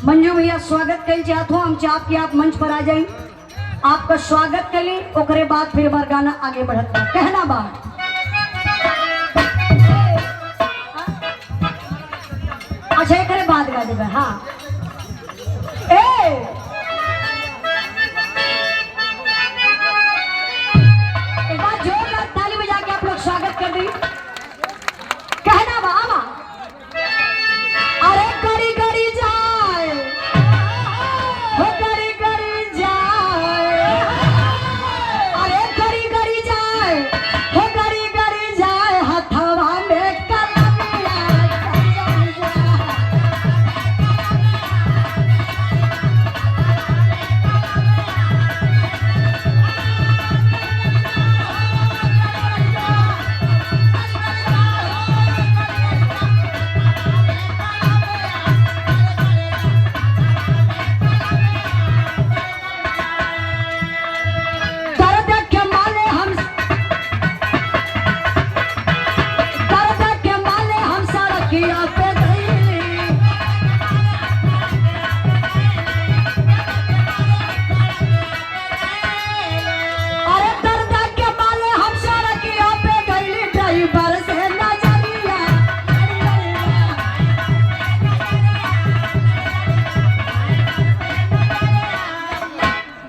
मंजू भैया स्वागत कर चाहत हूँ, हम चाहत कि आप मंच पर आ जाए, आपका स्वागत कर ली, ओकरे बाद फिर बार गाना आगे बढ़ता कहना बात। अच्छा एक बाद गा देगा। हाँ एक बार जोरदार ताली बजा के आप लोग स्वागत कर दी। कहना बाबा अरे गड़ी गड़ी जाए हो, गड़ी गड़ी जाए, अरे गड़ी गड़ी जाए हो, गड़ी गड़ी जाए, हथवा में कलमिया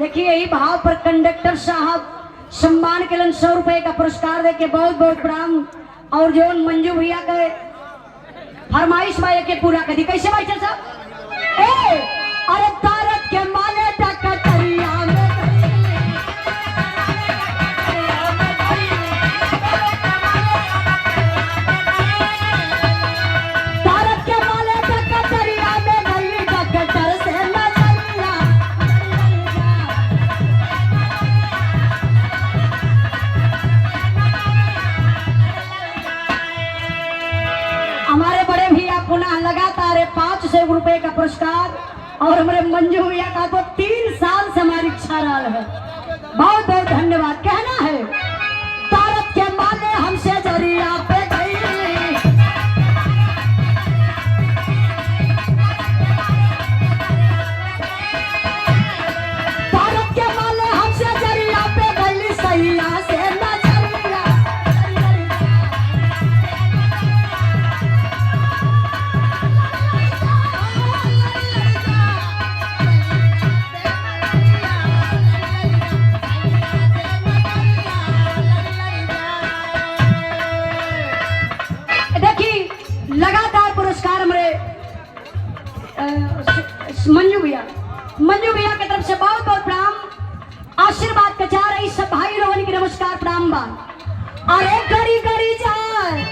देखिए यही भाव पर कंडक्टर साहब सम्मान के लिए 100 रुपए का पुरस्कार देके बहुत बहुत प्रणाम। और जो मंजू भैया के फरमाइश भाई के पूरा कर दी। कैसे भाई साहब अरे तारक के माले टकटरिया में तारक के माले टकटरिया में गई टकटर से नजरिया। हमारे बड़े भैया पुनः लगातार 500 रुपए का पुरस्कार, और हमारे मंजू भैया का तो 3 साल से हमारी इच्छा रहा है। बहुत बहुत धन्यवाद। कहना है तारक के माले हमसे जरिया पे गई, तारक के माले हमसे जरिया पे गई, सैया से नजरिया। लगातार पुरस्कार हमारे मंजू भैया की तरफ से बहुत बहुत प्रणाम, आशीर्वाद का चाह रही सब भाई लोगों की नमस्कार प्रणाम बात। अरे गड़ी गड़ी जाए